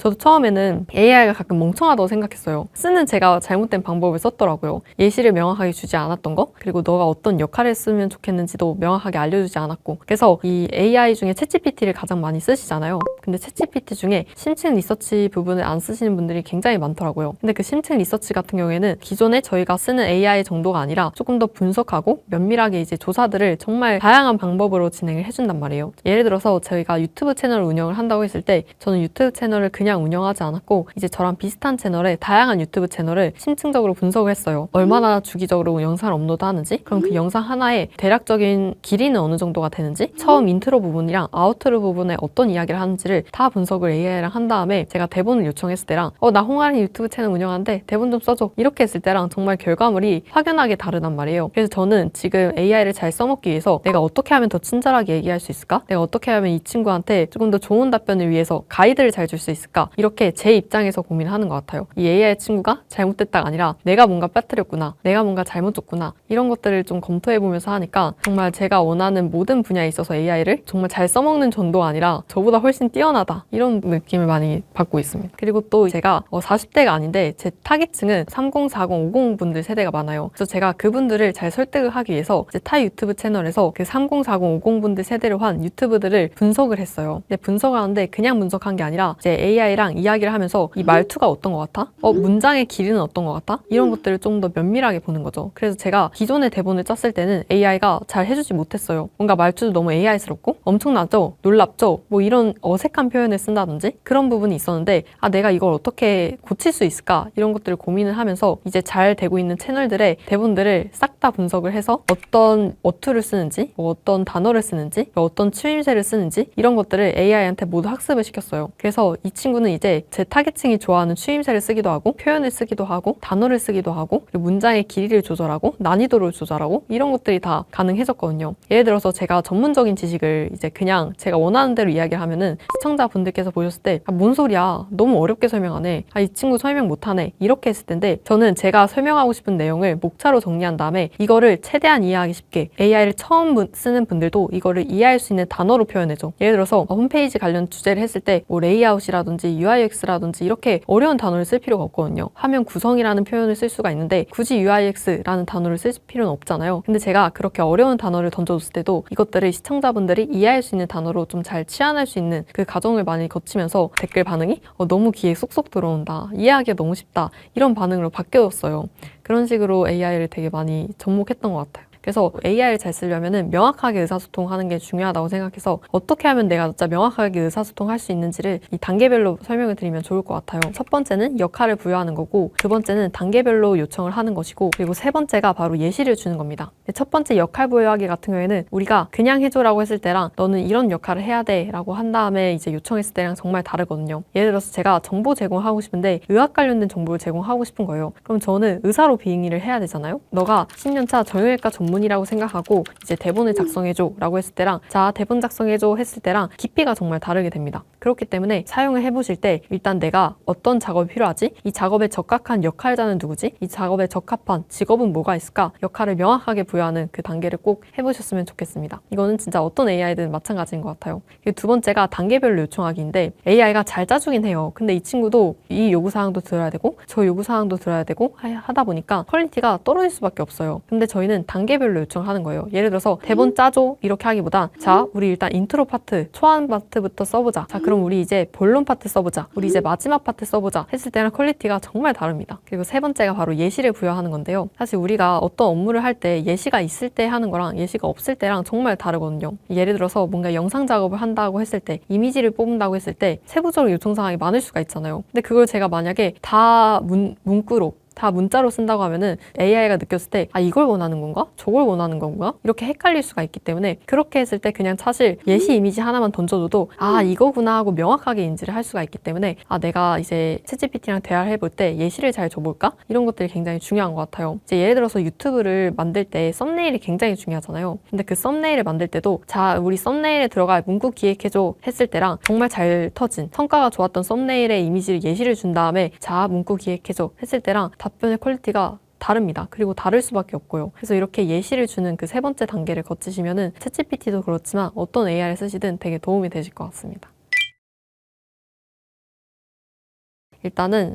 저도 처음에는 AI가 가끔 멍청하다고 생각했어요. 쓰는 제가 잘못된 방법을 썼더라고요. 예시를 명확하게 주지 않았던 거, 그리고 너가 어떤 역할을 쓰면 좋겠는지도 명확하게 알려주지 않았고. 그래서 이 AI 중에 챗GPT를 가장 많이 쓰시잖아요. 근데 챗GPT 중에 심층 리서치 부분을 안 쓰시는 분들이 굉장히 많더라고요. 근데 그 심층 리서치 같은 경우에는 기존에 저희가 쓰는 AI 정도가 아니라 조금 더 분석하고 면밀하게 이제 조사들을 정말 다양한 방법으로 진행을 해준단 말이에요. 예를 들어서 저희가 유튜브 채널을 운영을 한다고 했을 때 저는 유튜브 채널을 그냥 운영하지 않았고 이제 저랑 비슷한 채널의 다양한 유튜브 채널을 심층적으로 분석을 했어요. 얼마나 주기적으로 영상을 업로드하는지, 그럼 그 영상 하나의 대략적인 길이는 어느 정도가 되는지, 처음 인트로 부분이랑 아우트로 부분에 어떤 이야기를 하는지를 다 분석을 AI랑 한 다음에 제가 대본을 요청했을 때랑 나 홍아린이 유튜브 채널 운영하는데 대본 좀 써줘 이렇게 했을 때랑 정말 결과물이 확연하게 다르단 말이에요. 그래서 저는 지금 AI를 잘 써먹기 위해서 내가 어떻게 하면 더 친절하게 얘기할 수 있을까? 내가 어떻게 하면 이 친구한테 조금 더 좋은 답변을 위해서 가이드를 잘 줄 수 있을까? 이렇게 제 입장에서 고민을 하는 것 같아요. 이 AI 친구가 잘못됐다가 아니라 내가 뭔가 빠뜨렸구나, 내가 뭔가 잘못 줬구나, 이런 것들을 좀 검토해보면서 하니까 정말 제가 원하는 모든 분야에 있어서 AI를 정말 잘 써먹는 정도가 아니라 저보다 훨씬 뛰어나다, 이런 느낌을 많이 받고 있습니다. 그리고 또 제가 40대가 아닌데 제 타깃층은 30, 40, 50 분들 세대가 많아요. 그래서 제가 그분들을 잘 설득을 하기 위해서 이제 타 유튜브 채널에서 그 30, 40, 50 분들 세대를 한 유튜브들을 분석을 했어요. 근데 분석을 하는데 그냥 분석한 게 아니라 이제 AI랑 이야기를 하면서 이 말투가 어떤 것 같아? 문장의 길이는 어떤 것 같아? 이런 것들을 좀 더 면밀하게 보는 거죠. 그래서 제가 기존의 대본을 짰을 때는 AI가 잘 해주지 못했어요. 뭔가 말투도 너무 AI스럽고 엄청나죠? 놀랍죠? 뭐 이런 어색한 표현을 쓴다든지 그런 부분이 있었는데 내가 이걸 어떻게 고칠 수 있을까? 이런 것들을 고민을 하면서 이제 잘 되고 있는 채널들의 대본들을 싹 다 분석을 해서 어떤 어투를 쓰는지, 뭐 어떤 단어를 쓰는지, 뭐 어떤 추임새를 쓰는지 이런 것들을 AI한테 모두 학습을 시켰어요. 그래서 이 친구는 이제 제 타겟층이 좋아하는 추임새를 쓰기도 하고 표현을 쓰기도 하고 단어를 쓰기도 하고 그리고 문장의 길이를 조절하고 난이도를 조절하고 이런 것들이 다 가능해졌거든요. 예를 들어서 제가 전문적인 지식을 이제 그냥 제가 원하는 대로 이야기를 하면은 시청자분들께서 보셨을 때 뭔 소리야, 너무 어렵게 설명하네, 이 친구 설명 못하네, 이렇게 했을 텐데 저는 제가 설명하고 싶은 내용을 목차로 정리한 다음에 이거를 최대한 이해하기 쉽게 AI를 처음 쓰는 분들도 이거를 이해할 수 있는 단어로 표현해줘. 예를 들어서 홈페이지 관련 주제를 했을 때 뭐 레이아웃이라든지 UIUX라든지 이렇게 어려운 단어를 쓸 필요가 없거든요. 화면 구성이라는 표현을 쓸 수가 있는데 굳이 UIUX라는 단어를 쓸 필요는 없잖아요. 근데 제가 그렇게 어려운 단어를 던져줬을 때도 이것들을 시청자분들이 이해할 수 있는 단어로 좀 잘 치환할 수 있는 그 과정을 많이 거치면서 댓글 반응이 너무 귀에 쏙쏙 들어온다, 이해하기가 너무 쉽다, 이런 반응으로 바뀌었어요. 그런 식으로 AI를 되게 많이 접목했던 것 같아요. 그래서 AI를 잘 쓰려면 명확하게 의사소통하는 게 중요하다고 생각해서 어떻게 하면 내가 진짜 명확하게 의사소통할 수 있는지를 이 단계별로 설명을 드리면 좋을 것 같아요. 첫 번째는 역할을 부여하는 거고, 두 번째는 단계별로 요청을 하는 것이고, 그리고 세 번째가 바로 예시를 주는 겁니다. 첫 번째 역할 부여하기 같은 경우에는 우리가 그냥 해줘라고 했을 때랑 너는 이런 역할을 해야 돼 라고 한 다음에 이제 요청했을 때랑 정말 다르거든요. 예를 들어서 제가 정보 제공하고 싶은데 의학 관련된 정보를 제공하고 싶은 거예요. 그럼 저는 의사로 빙의를 해야 되잖아요. 너가 10년차 정형외과 전문이라고 생각하고 이제 대본을 작성해줘 라고 했을 때랑 자 대본 작성해줘 했을 때랑 깊이가 정말 다르게 됩니다. 그렇기 때문에 사용을 해보실 때 일단 내가 어떤 작업이 필요하지? 이 작업에 적합한 역할자는 누구지? 이 작업에 적합한 직업은 뭐가 있을까? 역할을 명확하게 부여하는 그 단계를 꼭 해보셨으면 좋겠습니다. 이거는 진짜 어떤 AI든 마찬가지인 것 같아요. 두 번째가 단계별로 요청하기인데 AI가 잘 짜주긴 해요. 근데 이 친구도 이 요구사항도 들어야 되고 저 요구사항도 들어야 되고 하다 보니까 퀄리티가 떨어질 수밖에 없어요. 근데 저희는 단계별로 요청하는 거예요. 예를 들어서 대본 짜줘 이렇게 하기보다 자 우리 일단 인트로 파트 초안 파트부터 써보자. 자 그럼 우리 이제 본론 파트 써보자. 우리 이제 마지막 파트 써보자 했을 때는 퀄리티가 정말 다릅니다. 그리고 세 번째가 바로 예시를 부여하는 건데요. 사실 우리가 어떤 업무를 할 때 예시가 있을 때 하는 거랑 예시가 없을 때랑 정말 다르거든요. 예를 들어서 뭔가 영상 작업을 한다고 했을 때 이미지를 뽑는다고 했을 때 세부적으로 요청사항이 많을 수가 있잖아요. 근데 그걸 제가 만약에 다 문구로 다 문자로 쓴다고 하면은 AI가 느꼈을 때 이걸 원하는 건가? 저걸 원하는 건가? 이렇게 헷갈릴 수가 있기 때문에 그렇게 했을 때 그냥 사실 예시 이미지 하나만 던져줘도 이거구나 하고 명확하게 인지를 할 수가 있기 때문에 내가 이제 챗GPT랑 대화를 해볼 때 예시를 잘 줘볼까? 이런 것들이 굉장히 중요한 것 같아요. 이제 예를 들어서 유튜브를 만들 때 썸네일이 굉장히 중요하잖아요. 근데 그 썸네일을 만들 때도 자 우리 썸네일에 들어갈 문구 기획해줘 했을 때랑 정말 잘 터진 성과가 좋았던 썸네일의 이미지를 예시를 준 다음에 자 문구 기획해줘 했을 때랑 답변의 퀄리티가 다릅니다. 그리고 다를 수밖에 없고요. 그래서 이렇게 예시를 주는 그 세 번째 단계를 거치시면은 챗GPT도 그렇지만 어떤 AI를 쓰시든 되게 도움이 되실 것 같습니다. 일단은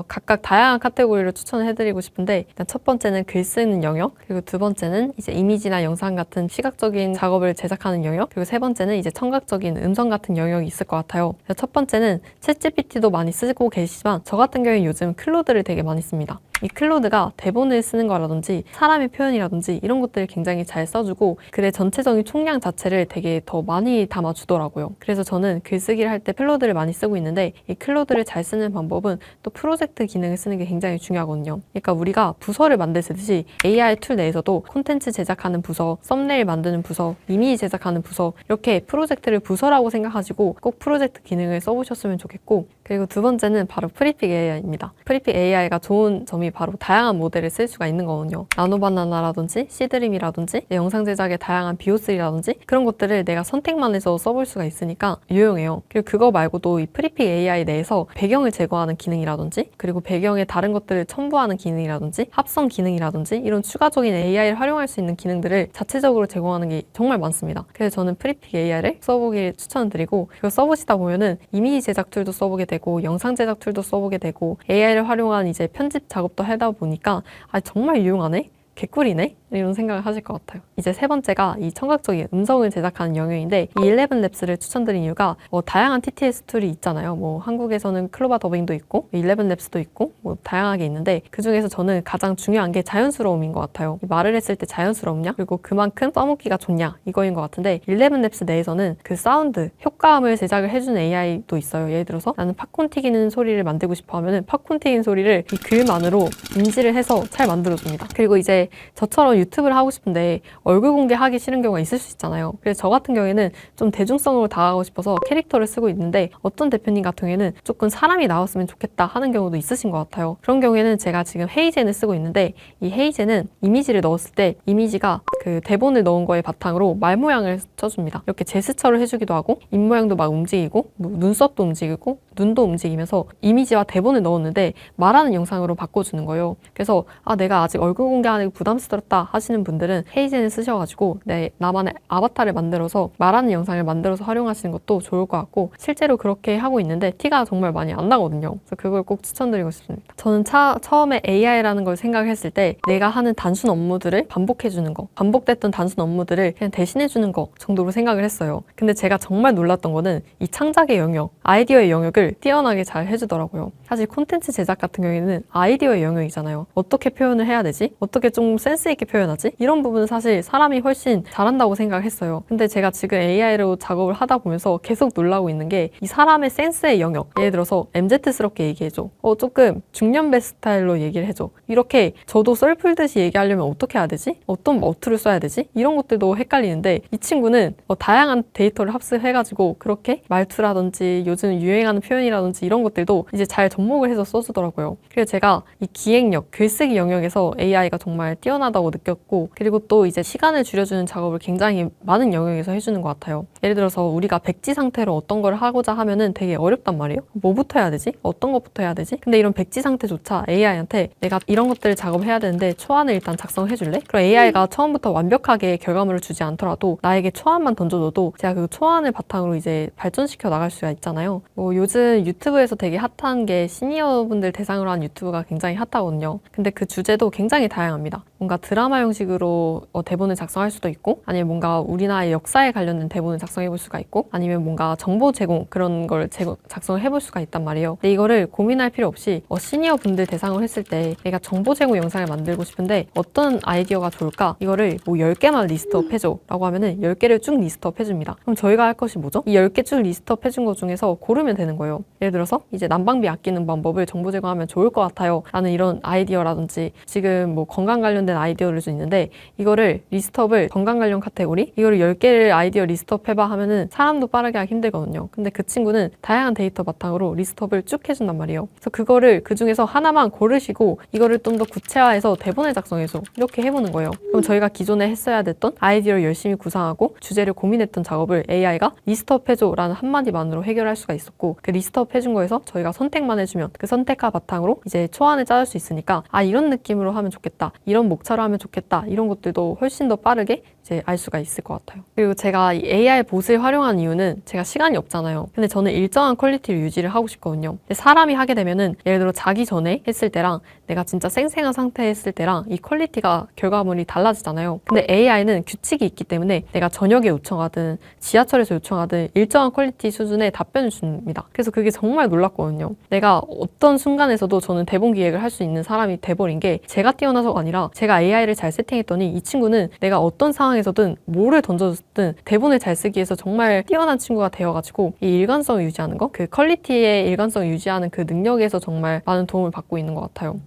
각각 다양한 카테고리를 추천을 해드리고 싶은데, 일단 첫 번째는 글 쓰는 영역, 그리고 두 번째는 이제 이미지나 영상 같은 시각적인 작업을 제작하는 영역, 그리고 세 번째는 이제 청각적인 음성 같은 영역이 있을 것 같아요. 첫 번째는 챗GPT도 많이 쓰고 계시지만 저 같은 경우에 요즘 클로드를 되게 많이 씁니다. 이 클로드가 대본을 쓰는 거라든지 사람의 표현이라든지 이런 것들을 굉장히 잘 써주고 글의 전체적인 총량 자체를 되게 더 많이 담아주더라고요. 그래서 저는 글쓰기를 할 때 클로드를 많이 쓰고 있는데, 이 클로드를 잘 쓰는 방법은 또 프로젝트 기능을 쓰는 게 굉장히 중요하거든요. 그러니까 우리가 부서를 만들듯이 AI 툴 내에서도 콘텐츠 제작하는 부서, 썸네일 만드는 부서, 이미지 제작하는 부서, 이렇게 프로젝트를 부서라고 생각하시고 꼭 프로젝트 기능을 써보셨으면 좋겠고, 그리고 두 번째는 바로 프리픽 AI입니다. 프리픽 AI가 좋은 점이 바로 다양한 모델을 쓸 수가 있는 거거든요. 나노바나나라든지 시드림이라든지 영상 제작의 다양한 비오스라든지 그런 것들을 내가 선택만 해서 써볼 수가 있으니까 유용해요. 그리고 그거 말고도 이 프리픽 AI 내에서 배경을 제거하는 기능이라든지, 그리고 배경에 다른 것들을 첨부하는 기능이라든지, 합성 기능이라든지 이런 추가적인 AI를 활용할 수 있는 기능들을 자체적으로 제공하는 게 정말 많습니다. 그래서 저는 프리픽 AI를 써보길 추천드리고, 그거 써보시다 보면은 이미지 제작 툴도 써보게 되고 영상 제작 툴도 써보게 되고 AI를 활용한 이제 편집 작업도 하다 보니까 정말 유용하네? 개꿀이네? 이런 생각을 하실 것 같아요. 이제 세 번째가 이 청각적인 음성을 제작하는 영역인데, 이 11랩스를 추천드린 이유가 다양한 TTS 툴이 있잖아요. 한국에서는 클로바 더빙도 있고 11랩스도 있고 다양하게 있는데, 그 중에서 저는 가장 중요한 게 자연스러움인 것 같아요. 말을 했을 때 자연스럽냐, 그리고 그만큼 써먹기가 좋냐, 이거인 것 같은데 11랩스 내에서는 그 사운드, 효과음을 제작을 해주는 AI도 있어요. 예를 들어서 나는 팝콘 튀기는 소리를 만들고 싶어 하면은 팝콘 튀기는 소리를 이 글만으로 인지를 해서 잘 만들어줍니다. 그리고 이제 저처럼 유튜브를 하고 싶은데 얼굴 공개하기 싫은 경우가 있을 수 있잖아요. 그래서 저 같은 경우에는 좀 대중성으로 다가가고 싶어서 캐릭터를 쓰고 있는데, 어떤 대표님 같은 경우에는 조금 사람이 나왔으면 좋겠다 하는 경우도 있으신 것 같아요. 그런 경우에는 제가 지금 헤이젠을 쓰고 있는데, 이 헤이젠은 이미지를 넣었을 때 이미지가 그 대본을 넣은 거에 바탕으로 말 모양을 쳐줍니다. 이렇게 제스처를 해주기도 하고 입 모양도 막 움직이고 눈썹도 움직이고 눈도 움직이면서 이미지와 대본을 넣었는데 말하는 영상으로 바꿔주는 거예요. 그래서 내가 아직 얼굴 공개하는 게 부담스럽다 하시는 분들은 헤이젠을 쓰셔가지고 나만의 아바타를 만들어서 말하는 영상을 만들어서 활용하시는 것도 좋을 것 같고, 실제로 그렇게 하고 있는데 티가 정말 많이 안 나거든요. 그래서 그걸 꼭 추천드리고 싶습니다. 저는 처음에 AI라는 걸 생각했을 때 내가 하는 단순 업무들을 반복해주는 거, 반복됐던 단순 업무들을 그냥 대신해주는 거 정도로 생각을 했어요. 근데 제가 정말 놀랐던 거는 이 창작의 영역, 아이디어의 영역을 뛰어나게 잘 해주더라고요. 사실 콘텐츠 제작 같은 경우에는 아이디어의 영역이잖아요. 어떻게 표현을 해야 되지? 어떻게 좀 센스 있게 표현하지? 이런 부분은 사실 사람이 훨씬 잘한다고 생각을 했어요. 근데 제가 지금 AI로 작업을 하다 보면서 계속 놀라고 있는 게 이 사람의 센스의 영역, 예를 들어서 MZ스럽게 얘기해줘, 조금 중년배 스타일로 얘기를 해줘, 이렇게 저도 썰 풀듯이 얘기하려면 어떻게 해야 되지? 어떤 어투를 써야 되지? 이런 것들도 헷갈리는데, 이 친구는 다양한 데이터를 합숙해가지고 그렇게 말투라든지 요즘 유행하는 표현이라든지 이런 것들도 이제 잘 접목을 해서 써주더라고요. 그래서 제가 이 기획력, 글쓰기 영역에서 AI가 정말 뛰어나다고 느꼈고, 그리고 또 이제 시간을 줄여주는 작업을 굉장히 많은 영역에서 해주는 것 같아요. 예를 들어서 우리가 백지 상태로 어떤 걸 하고자 하면은 되게 어렵단 말이에요. 뭐부터 해야 되지? 어떤 것부터 해야 되지? 근데 이런 백지 상태조차 AI한테 내가 이런 것들을 작업해야 되는데 초안을 일단 작성해 줄래? 그럼 AI가 처음부터 완벽하게 결과물을 주지 않더라도 나에게 초안만 던져줘도 제가 그 초안을 바탕으로 이제 발전시켜 나갈 수가 있잖아요. 요즘 유튜브에서 되게 핫한 게 시니어분들 대상으로 한 유튜브가 굉장히 핫하거든요. 근데 그 주제도 굉장히 다양합니다. 뭔가 드라마 형식으로 대본을 작성할 수도 있고, 아니면 뭔가 우리나라의 역사에 관련된 대본을 작성해 볼 수가 있고, 아니면 뭔가 정보 제공 그런 걸 작성을 해볼 수가 있단 말이에요. 근데 이거를 고민할 필요 없이 시니어 분들 대상으로 했을 때 내가 정보 제공 영상을 만들고 싶은데 어떤 아이디어가 좋을까? 이거를 10개만 리스트업 해줘 라고 하면은 10개를 쭉 리스트업 해줍니다. 그럼 저희가 할 것이 뭐죠? 이 10개 쭉 리스트업 해준 것 중에서 고르면 되는 거예요. 예를 들어서 이제 난방비 아끼는 방법을 정보 제공하면 좋을 것 같아요 라는 이런 아이디어라든지, 지금 건강 관련된 아이디어를 좀 있는데 이거를 리스트업을 건강 관련 카테고리, 이거를 10개를 아이디어 리스트업 해봐 하면은 사람도 빠르게 하기 힘들거든요. 근데 그 친구는 다양한 데이터 바탕으로 리스트업을 쭉 해준단 말이에요. 그래서 그거를 그 중에서 하나만 고르시고 이거를 좀 더 구체화해서 대본을 작성해서 이렇게 해보는 거예요. 그럼 저희가 기존에 했어야 됐던 아이디어를 열심히 구상하고 주제를 고민했던 작업을 AI가 리스트업 해줘 라는 한마디만으로 해결할 수가 있었고, 그 리스트업 해준 거에서 저희가 선택만 해주면 그 선택과 바탕으로 이제 초안을 짜줄 수 있으니까 이런 느낌으로 하면 좋겠다, 이런 목차로 하면 좋겠다, 이런 것들도 훨씬 더 빠르게 이제 알 수가 있을 것 같아요. 그리고 제가 이 AI 봇을 활용한 이유는 제가 시간이 없잖아요. 근데 저는 일정한 퀄리티를 유지를 하고 싶거든요. 근데 사람이 하게 되면은 예를 들어 자기 전에 했을 때랑 내가 진짜 생생한 상태에 했을 때랑 이 퀄리티가 결과물이 달라지잖아요. 근데 AI는 규칙이 있기 때문에 내가 저녁에 요청하든 지하철에서 요청하든 일정한 퀄리티 수준의 답변을 줍니다. 그래서 그게 정말 놀랐거든요. 내가 어떤 순간에서도 저는 대본 기획을 할 수 있는 사람이 돼버린 게 제가 뛰어나서가 아니라 제가 AI를 잘 세팅했더니 이 친구는 내가 어떤 상황에서든 뭐를 던져줬든 대본을 잘 쓰기 위해서 정말 뛰어난 친구가 되어가지고 이 일관성을 유지하는 거, 그 퀄리티의 일관성을 유지하는 그 능력에서 정말 많은 도움을 받고 있는 것 같아요.